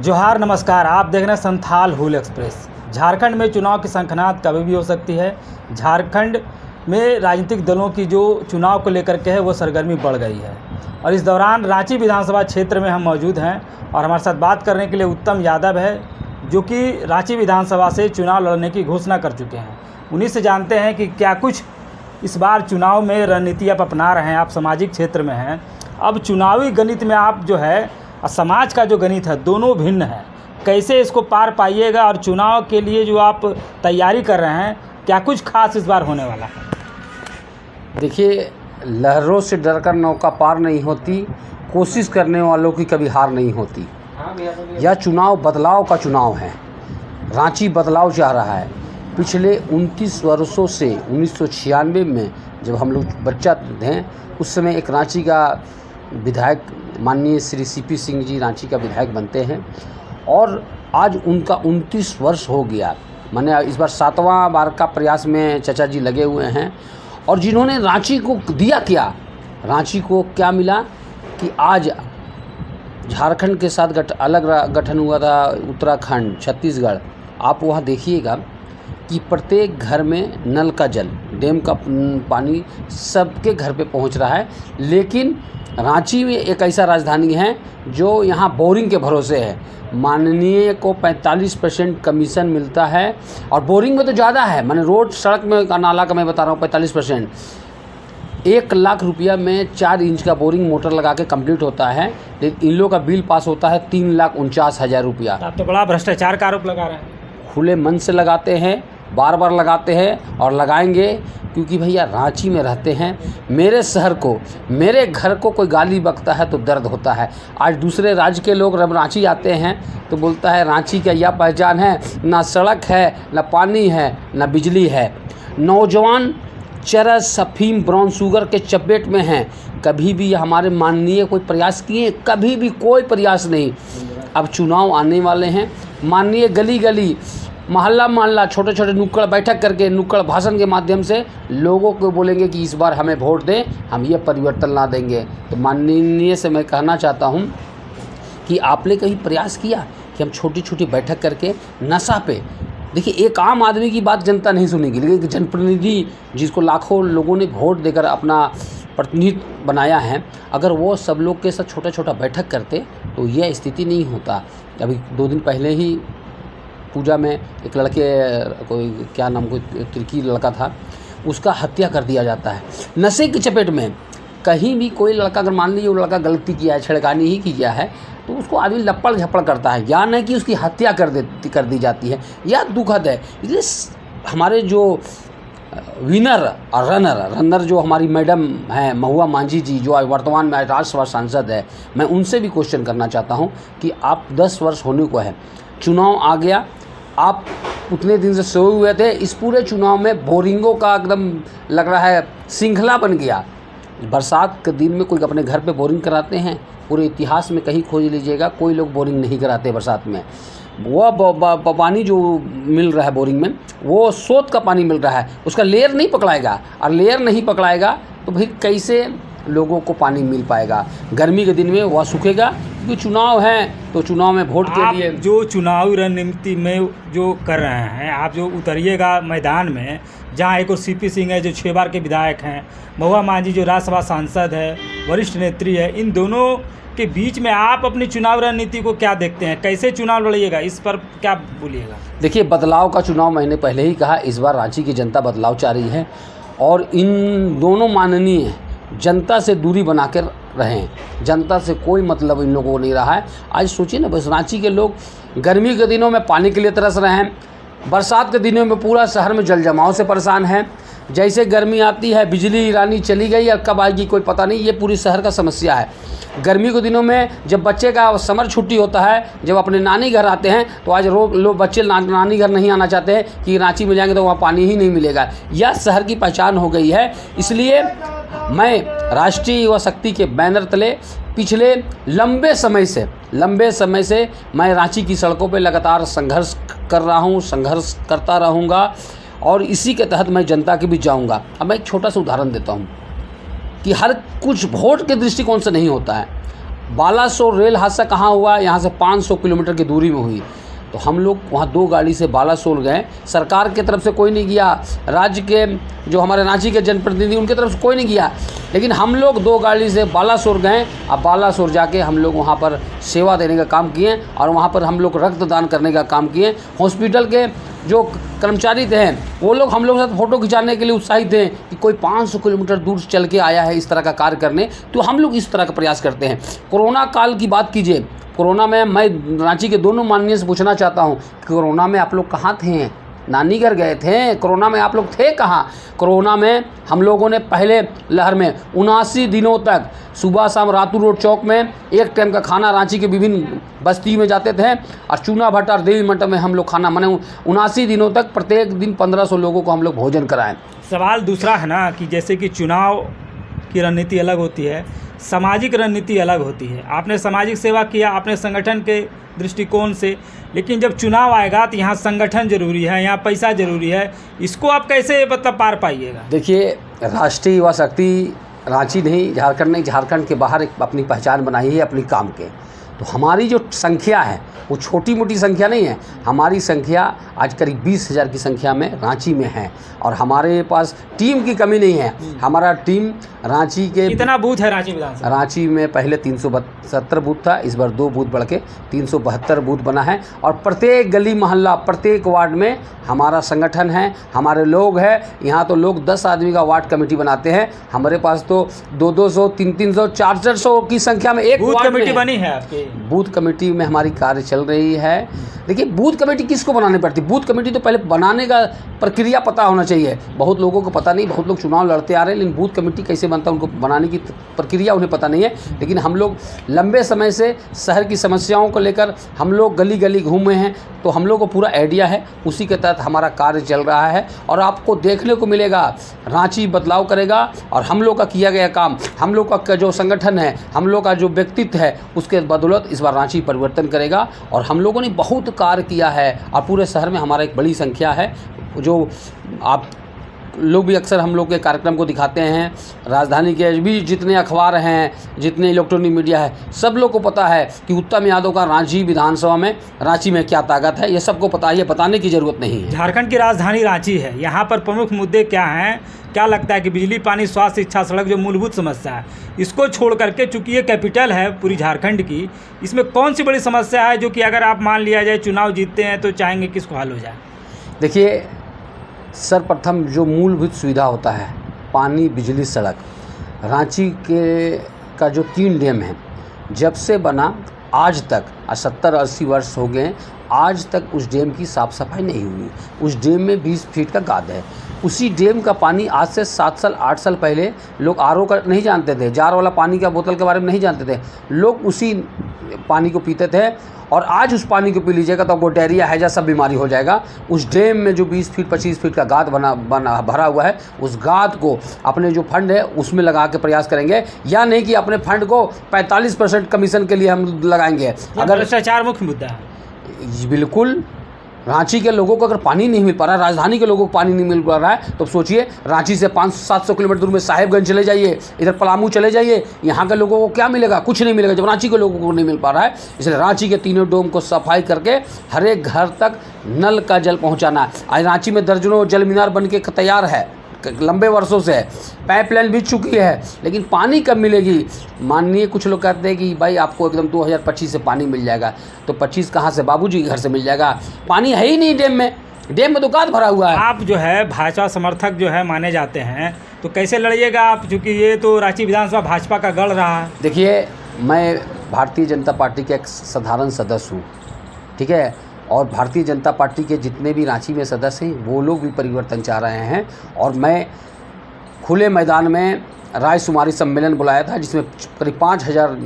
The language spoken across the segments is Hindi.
जोहार नमस्कार, आप देख रहे हैं संथाल हुल एक्सप्रेस। झारखंड में चुनाव की शंखनाद कभी भी हो सकती है। झारखंड में राजनीतिक दलों की जो चुनाव को लेकर के है वो सरगर्मी बढ़ गई है और इस दौरान रांची विधानसभा क्षेत्र में हम मौजूद हैं और हमारे साथ बात करने के लिए उत्तम यादव है जो कि रांची विधानसभा से चुनाव लड़ने की घोषणा कर चुके हैं। उन्हीं से जानते हैं कि क्या कुछ इस बार चुनाव में रणनीति आप अपना रहे हैं। आप सामाजिक क्षेत्र में हैं, अब चुनावी गणित में आप जो है और समाज का जो गणित है दोनों भिन्न है। कैसे इसको पार पाइएगा और चुनाव के लिए जो आप तैयारी कर रहे हैं क्या कुछ खास इस बार होने वाला है? देखिए, लहरों से डरकर नौका पार नहीं होती, कोशिश करने वालों की कभी हार नहीं होती। यह चुनाव बदलाव का चुनाव है। रांची बदलाव चाह रहा है। पिछले 29 वर्षों से 1996 में जब हम लोग बच्चा थे उस समय एक रांची का विधायक माननीय श्री सीपी सिंह जी रांची का विधायक बनते हैं और आज उनका 29 वर्ष हो गया। मैंने इस बार 7वां बार का प्रयास में चाचा जी लगे हुए हैं और जिन्होंने रांची को दिया क्या, रांची को क्या मिला कि आज झारखंड के साथ अलग गठन हुआ था, उत्तराखंड, छत्तीसगढ़। आप वहाँ देखिएगा कि प्रत्येक घर में नल का जल, डैम का पानी सबके घर पे पहुँच रहा है। लेकिन रांची में एक ऐसा राजधानी है जो यहाँ बोरिंग के भरोसे है। माननीय को 45% कमीशन मिलता है और बोरिंग में तो ज़्यादा है। मैंने रोड सड़क में का नाला का मैं बता रहा हूँ 45%। 1 लाख रुपया में 4 इंच का बोरिंग मोटर लगा के कंप्लीट होता है, लेकिन इन लोगों का बिल पास होता है 3,49,000 रुपया। आप तो बड़ा भ्रष्टाचार का आरोप लगा रहे हैं। खुले मन से लगाते हैं, बार बार लगाते हैं और लगाएंगे, क्योंकि भैया रांची में रहते हैं। मेरे शहर को, मेरे घर को कोई गाली बकता है तो दर्द होता है। आज दूसरे राज्य के लोग जब रांची आते हैं तो बोलता है रांची का यह पहचान है, ना सड़क है, ना पानी है, ना बिजली है। नौजवान चरस, अफीम, ब्राउन शुगर के चपेट में हैं। कभी भी हमारे माननीय कोई प्रयास किए? कभी भी कोई प्रयास नहीं। अब चुनाव आने वाले हैं, माननीय गली गली, मोहल्ला मोहल्ला, छोटे छोटे नुक्कड़ बैठक करके, नुक्कड़ भाषण के माध्यम से लोगों को बोलेंगे कि इस बार हमें वोट दें, हम ये परिवर्तन ला देंगे। तो माननीय से मैं कहना चाहता हूँ कि आपने कहीं प्रयास किया कि हम छोटी छोटी बैठक करके नशा पे, देखिए एक आम आदमी की बात जनता नहीं सुनेगी, लेकिन जनप्रतिनिधि जिसको लाखों लोगों ने वोट देकर अपना प्रतिनिधि बनाया है, अगर वो सब लोग के साथ छोटा छोटा बैठक करते तो यह स्थिति नहीं होता। अभी 2 दिन पहले ही पूजा में एक लड़के, कोई क्या नाम, कोई तुर्की लड़का था, उसका हत्या कर दिया जाता है नशे की चपेट में। कहीं भी कोई लड़का, अगर मान लीजिए वो लड़का गलती किया है, छेड़खानी ही किया है, तो उसको आदमी लपड़ झपड़ करता है, या नहीं कि उसकी हत्या कर दी जाती है। यह दुखद है। इसलिए हमारे जो विनर और रनर जो हमारी मैडम हैं महुआ मांझी जी, जो वर्तमान में राज्यसभा सांसद है, मैं उनसे भी क्वेश्चन करना चाहता हूँ कि आप 10 वर्ष होने को है, चुनाव आ गया, आप उतने दिन से सोए हुए थे, इस पूरे चुनाव में बोरिंगों का एकदम लग रहा है श्रृंखला बन गया। बरसात के दिन में कोई अपने घर पे बोरिंग कराते हैं? पूरे इतिहास में कहीं खोज लीजिएगा, कोई लोग बोरिंग नहीं कराते बरसात में। वो पानी जो मिल रहा है बोरिंग में, वो स्रोत का पानी मिल रहा है, उसका लेयर नहीं पकड़ाएगा, और लेयर नहीं पकड़ाएगा तो फिर कैसे लोगों को पानी मिल पाएगा? गर्मी के दिन में वह सूखेगा, क्योंकि चुनाव है तो चुनाव में वोट के लिए जो चुनावी रणनीति में जो कर रहे हैं, आप जो उतरिएगा मैदान में, जहां एक और सीपी सिंह है जो 6 बार के विधायक हैं, महुआ मांझी जो राज्यसभा सांसद है, वरिष्ठ नेत्री है, इन दोनों के बीच में आप अपनी चुनाव रणनीति को क्या देखते हैं? कैसे चुनाव लड़िएगा, इस पर क्या बोलिएगा? देखिए, बदलाव का चुनाव, मैंने पहले ही कहा, इस बार रांची की जनता बदलाव चाह रही है और इन दोनों माननीय जनता से दूरी बना कर रहें। जनता से कोई मतलब इन लोगों को नहीं रहा है। आज सोचिए ना, बस रांची के लोग गर्मी के दिनों में पानी के लिए तरस रहे हैं, बरसात के दिनों में पूरा शहर में जल जमाव से परेशान है। जैसे गर्मी आती है, बिजली रानी चली गई और कब आएगी कोई पता नहीं, ये पूरी शहर का समस्या है। गर्मी के दिनों में जब बच्चे का समर छुट्टी होता है, जब अपने नानी घर आते हैं, तो आज लोग बच्चे नानी घर नहीं आना चाहते हैं कि रांची में जाएंगे तो वहाँ पानी ही नहीं मिलेगा। यह शहर की पहचान हो गई है। इसलिए मैं राष्ट्रीय युवा शक्ति के बैनर तले पिछले लंबे समय से मैं रांची की सड़कों पे लगातार संघर्ष कर रहा हूँ, संघर्ष करता रहूँगा और इसी के तहत मैं जनता के बीच जाऊँगा। अब मैं एक छोटा सा उदाहरण देता हूँ कि हर कुछ वोट के दृष्टिकोण से नहीं होता है। बालासोर रेल हादसा कहाँ हुआ? यहाँ से 500 किलोमीटर की दूरी में हुई। तो हम लोग वहाँ 2 गाड़ी से बालासोर गए, सरकार की तरफ से कोई नहीं गया, राज्य के जो हमारे रांची के जनप्रतिनिधि उनकी तरफ से कोई नहीं गया, लेकिन हम लोग 2 गाड़ी से बालासोर गए। अब बालासोर जाके हम लोग वहाँ पर सेवा देने का काम किए और वहाँ पर हम लोग रक्तदान करने का काम किए। हॉस्पिटल के जो कर्मचारी थे वो लोग हम लोग के साथ फ़ोटो खिंचाने के लिए उत्साहित थे कि कोई 500 किलोमीटर दूर चल के आया है इस तरह का कार्य करने, तो हम लोग इस तरह का प्रयास करते हैं। कोरोना काल की बात कीजिए, कोरोना में मैं रांची के दोनों माननीय से पूछना चाहता हूँ कि कोरोना में आप लोग कहाँ थे? नानी घर गए थे? कोरोना में आप लोग थे कहाँ? कोरोना में हम लोगों ने पहले लहर में 79 दिनों तक सुबह शाम रातू रोड चौक में एक टाइम का खाना रांची के विभिन्न बस्ती में जाते थे और चूना भट्टा और देवी मंडप में हम लोग खाना मने 79 दिनों तक प्रत्येक दिन 1500 लोगों को हम लोग भोजन कराएं। सवाल दूसरा है ना कि जैसे कि चुनाव की रणनीति अलग होती है, सामाजिक रणनीति अलग होती है। आपने सामाजिक सेवा किया अपने संगठन के दृष्टिकोण से, लेकिन जब चुनाव आएगा तो यहाँ संगठन जरूरी है, यहाँ पैसा जरूरी है, इसको आप कैसे मतलब पार पाइएगा? देखिए, राष्ट्रीय युवा शक्ति रांची नहीं, झारखंड नहीं, झारखंड के बाहर एक अपनी पहचान बनाई है अपनी काम के। तो हमारी जो संख्या है वो छोटी मोटी संख्या नहीं है, हमारी संख्या आज करीब 20,000 की संख्या में रांची में है और हमारे पास टीम की कमी नहीं है। हमारा टीम रांची के कितना बूथ है रांची विधानसभा? रांची में पहले 372 बूथ था, इस बार 2 बूथ बढ़ के 372 बूथ बना है और प्रत्येक गली मोहल्ला प्रत्येक वार्ड में हमारा संगठन है, हमारे लोग हैं। यहाँ तो लोग 10 आदमी का वार्ड कमेटी बनाते हैं, हमारे पास तो 200, 300, 400 की संख्या में एक बूथ कमेटी बनी है आपकी? बूथ कमेटी में हमारी कार्य चल रही है। देखिए, बूथ कमेटी किसको बनानी पड़ती है? बूथ कमेटी तो पहले बनाने का प्रक्रिया पता होना चाहिए। बहुत लोगों को पता नहीं, बहुत लोग चुनाव लड़ते आ रहे हैं, लेकिन बूथ कमेटी कैसे बनता है उनको बनाने की प्रक्रिया उन्हें पता नहीं है। लेकिन हम लोग लंबे समय से शहर की समस्याओं को लेकर हम लोग गली गली घूमे हैं, तो हम लोग को पूरा आइडिया है, उसी के तहत हमारा कार्य चल रहा है और आपको देखने को मिलेगा रांची बदलाव करेगा और हम लोग का किया गया काम, हम लोग का जो संगठन है, हम लोग का जो व्यक्तित्व है, उसके बदौलत इस बार रांची परिवर्तन करेगा। और हम लोगों ने बहुत कार्य किया है और पूरे शहर में हमारा एक बड़ी संख्या है, जो आप लोग भी अक्सर हम लोग के कार्यक्रम को दिखाते हैं। राजधानी के भी जितने अखबार हैं, जितने इलेक्ट्रॉनिक मीडिया है, सब लोग को पता है कि उत्तम यादव का रांची विधानसभा में, रांची में क्या ताकत है, ये सबको पता है, ये बताने की ज़रूरत नहीं है। झारखंड की राजधानी रांची है, यहाँ पर प्रमुख मुद्दे क्या हैं? क्या लगता है कि बिजली, पानी, स्वास्थ्य, शिक्षा, सड़क जो मूलभूत समस्या है, इसको छोड़ करके चूँकि ये कैपिटल है पूरी झारखंड की, इसमें कौन सी बड़ी समस्या है जो कि अगर आप मान लिया जाए चुनाव जीतते हैं तो चाहेंगे कि इसको हल हो जाए? देखिए, सर्वप्रथम जो मूलभूत सुविधा होता है, पानी, बिजली, सड़क, रांची के का जो 3 डैम है, जब से बना आज तक 70-80 वर्ष हो गए, आज तक उस डैम की साफ़ सफाई नहीं हुई। उस डैम में 20 फीट का गाद है। उसी डैम का पानी आज से 7 साल 8 साल पहले लोग आरओ का नहीं जानते थे, जार वाला पानी का बोतल के बारे में नहीं जानते थे, लोग उसी पानी को पीते थे। और आज उस पानी को पी लीजिएगा तो आपको डायरिया, हैजा सब बीमारी हो जाएगा। उस डैम में जो 20 फीट 25 फीट का गाद भरा हुआ है, उस गाद को अपने जो फंड है उसमें लगा के प्रयास करेंगे, या नहीं कि अपने फंड को 45% कमीशन के लिए हम लगाएंगे। अगर भ्रष्टाचार मुख्य मुद्दा है, बिल्कुल। रांची के लोगों को अगर पानी नहीं मिल पा रहा है, राजधानी के लोगों को पानी नहीं मिल पा रहा है, तो सोचिए रांची से 500-700 किलोमीटर दूर में साहेबगंज चले जाइए, इधर पलामू चले जाइए, यहाँ के लोगों को क्या मिलेगा? कुछ नहीं मिलेगा, जब रांची के लोगों को नहीं मिल पा रहा है। इसलिए रांची के तीनों डोम को सफाई करके हर एक घर तक नल का जल पहुँचाना है। आज रांची में दर्जनों जल मीनार बन के तैयार है, लंबे वर्षों से पाइपलाइन बिछ चुकी है, लेकिन पानी कब मिलेगी? माननीय कुछ लोग कहते हैं कि भाई आपको एकदम 2025 से पानी मिल जाएगा, तो 25 कहाँ से? बाबूजी के घर से मिल जाएगा। पानी है ही नहीं डैम में तो गाद भरा हुआ है। आप जो है भाजपा समर्थक जो है माने जाते हैं, तो कैसे लड़िएगा आप, क्योंकि ये तो रांची विधानसभा भाजपा का गढ़ रहा है? देखिए, मैं भारतीय जनता पार्टी का एक साधारण सदस्य हूँ, ठीक है, और भारतीय जनता पार्टी के जितने भी रांची में सदस्य हैं वो लोग भी परिवर्तन चाह रहे हैं। और मैं खुले मैदान में रायशुमारी सम्मेलन बुलाया था, जिसमें करीब 5,000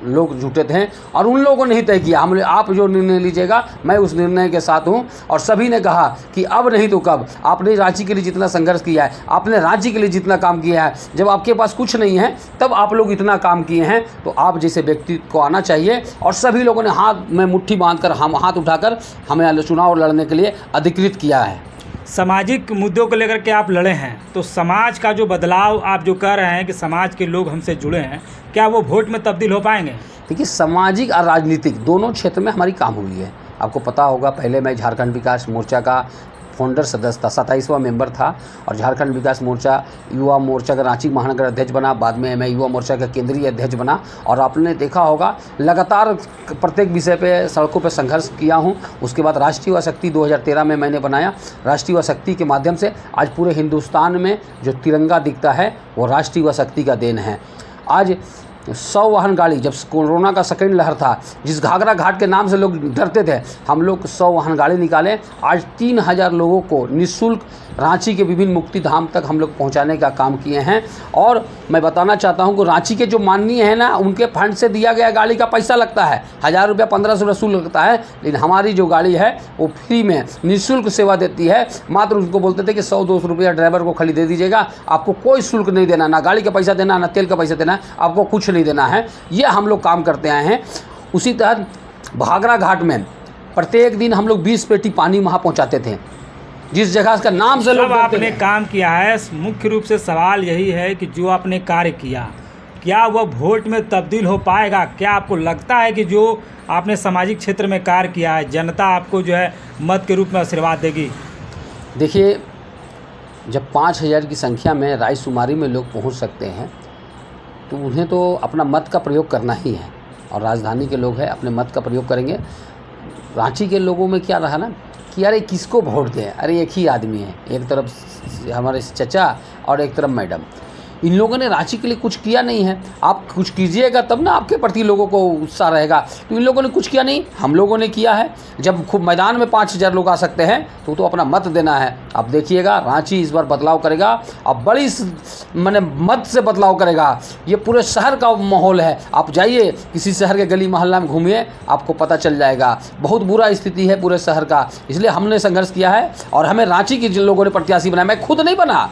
लोग जुटे थे और उन लोगों ने ही तय किया, हम आप जो निर्णय लीजिएगा मैं उस निर्णय के साथ हूं। और सभी ने कहा कि अब नहीं तो कब। आपने रांची के लिए जितना संघर्ष किया है, आपने राज्य के लिए जितना काम किया है, जब आपके पास कुछ नहीं है तब आप लोग इतना काम किए हैं, तो आप जैसे व्यक्ति को आना चाहिए। और सभी लोगों ने हाथ में मुट्ठी बांधकर, हम हाथ उठाकर हमें चुनाव लड़ने के लिए अधिकृत किया है। सामाजिक मुद्दों को लेकर के आप लड़े हैं, तो समाज का जो बदलाव आप जो कह रहे हैं कि समाज के लोग हमसे जुड़े हैं, क्या वो वोट में तब्दील हो पाएंगे? देखिए, सामाजिक और राजनीतिक दोनों क्षेत्र में हमारी काम हुई है। आपको पता होगा, पहले मैं झारखंड विकास मोर्चा का फाउंडर सदस्य था, 27वां मेंबर था, और झारखंड विकास मोर्चा युवा मोर्चा का रांची महानगर अध्यक्ष बना। बाद में मैं युवा मोर्चा का केंद्रीय अध्यक्ष बना। और आपने देखा होगा, लगातार प्रत्येक विषय पे सड़कों पे संघर्ष किया हूँ। उसके बाद राष्ट्रीय युवा शक्ति 2013 में मैंने बनाया। राष्ट्रीय युवा शक्ति के माध्यम से आज पूरे हिंदुस्तान में जो तिरंगा दिखता है वो राष्ट्रीय युवा शक्ति का देन है। आज 100 वाहन गाड़ी, जब कोरोना का सेकेंड लहर था, जिस घाघरा घाट के नाम से लोग डरते थे, हम लोग 100 वाहन गाड़ी निकाले। आज 3000 लोगों को निःशुल्क रांची के विभिन्न मुक्ति धाम तक हम लोग पहुंचाने का काम किए हैं। और मैं बताना चाहता हूं कि रांची के जो माननीय हैं ना, उनके फंड से दिया गया गाड़ी का पैसा लगता है, 1000 रुपया 1500 वसूल लगता है, लेकिन हमारी जो गाड़ी है वो फ्री में निःशुल्क सेवा देती है। मात्र उनको बोलते थे कि 100-200 रुपया ड्राइवर को खाली दे दीजिएगा, आपको कोई शुल्क नहीं देना, ना गाड़ी का पैसा देना, ना तेल का पैसा देना, आपको कुछ नहीं देना है। ये हम लोग काम करते आए हैं। उसी तहत घाघरा घाट में प्रत्येक दिन हम लोग 20 पेटी पानी वहाँ पहुँचाते थे, जिस जगह का नाम से लोग आपने काम किया है। मुख्य रूप से सवाल यही है कि जो आपने कार्य किया, क्या वह वोट में तब्दील हो पाएगा? क्या आपको लगता है कि जो आपने सामाजिक क्षेत्र में कार्य किया है, जनता आपको जो है मत के रूप में आशीर्वाद देगी? देखिए, जब 5000 की संख्या में रायशुमारी में लोग पहुंच सकते हैं, तो उन्हें तो अपना मत का प्रयोग करना ही है। और राजधानी के लोग हैं, अपने मत का प्रयोग करेंगे। रांची के लोगों में क्या रहा ना कि अरे किसको वोट दें, अरे एक ही आदमी है, एक तरफ हमारे चचा और एक तरफ मैडम। इन लोगों ने रांची के लिए कुछ किया नहीं है। आप कुछ कीजिएगा तब ना आपके प्रति लोगों को उत्साह रहेगा। तो इन लोगों ने कुछ किया नहीं, हम लोगों ने किया है। जब खूब मैदान में 5000 लोग आ सकते हैं तो अपना मत देना है। आप देखिएगा, रांची इस बार बदलाव करेगा, अब बड़ी माने मत से बदलाव करेगा। ये पूरे शहर का माहौल है। आप जाइए किसी शहर के गली मोहल्ला में घूमिए, आपको पता चल जाएगा। बहुत बुरा स्थिति है पूरे शहर का, इसलिए हमने संघर्ष किया है और हमें रांची के जिन लोगों ने प्रत्याशी बनाया, मैं खुद नहीं बना।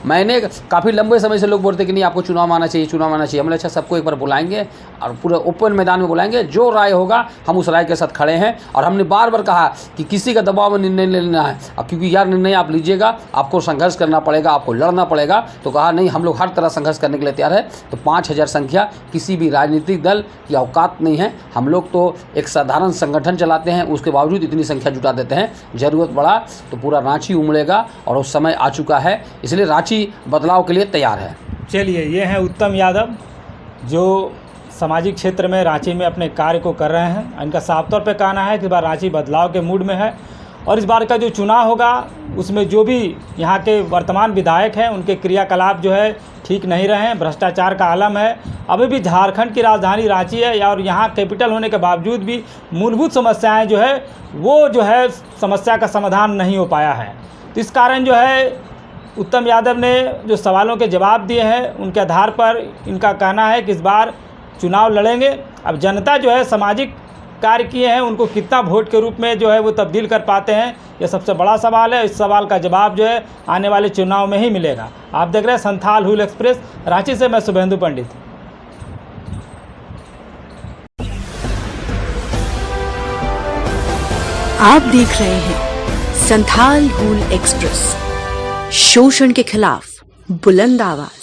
मैंने काफ़ी लंबे समय से लोग बोलते कि नहीं आपको चुनाव आना चाहिए, चुनाव आना चाहिए। हमने अच्छा सबको एक बार बुलाएंगे और पूरे ओपन मैदान में बुलाएंगे, जो राय होगा हम उस राय के साथ खड़े हैं। और हमने बार बार कहा कि किसी का दबाव में निर्णय लेना है, क्योंकि यार निर्णय आप लीजिएगा, आपको संघर्ष करना पड़ेगा, आपको लड़ना पड़ेगा। तो कहा नहीं, हम लोग हर तरह संघर्ष करने के लिए तैयार है। तो 5000 संख्या किसी भी राजनीतिक दल की औकात नहीं है। हम लोग तो एक साधारण संगठन चलाते हैं, उसके बावजूद इतनी संख्या जुटा देते हैं। ज़रूरत पड़ा तो पूरा रांची उमड़ेगा और उस समय आ चुका है, इसलिए रांची बदलाव के लिए तैयार है। चलिए, ये हैं उत्तम यादव, जो सामाजिक क्षेत्र में रांची में अपने कार्य को कर रहे हैं। इनका साफ तौर पे कहना है कि इस बार रांची बदलाव के मूड में है और इस बार का जो चुनाव होगा उसमें जो भी यहाँ के वर्तमान विधायक हैं उनके क्रियाकलाप जो है ठीक नहीं रहे हैं, भ्रष्टाचार का आलम है। अभी भी झारखंड की राजधानी रांची है और यहाँ कैपिटल होने के बावजूद भी मूलभूत समस्याएँ जो है वो जो है समस्या का समाधान नहीं हो पाया है। तो इस कारण जो है उत्तम यादव ने जो सवालों के जवाब दिए हैं उनके आधार पर इनका कहना है कि इस बार चुनाव लड़ेंगे। अब जनता जो है सामाजिक कार्य किए हैं उनको कितना वोट के रूप में जो है वो तब्दील कर पाते हैं, यह सबसे बड़ा सवाल है। इस सवाल का जवाब जो है आने वाले चुनाव में ही मिलेगा। आप देख रहे हैं संथाल हुल एक्सप्रेस, रांची से मैं शुभेंदु पंडित। आप देख रहे हैं संथाल हुल एक्सप्रेस, शोषण के खिलाफ बुलंद आवाज।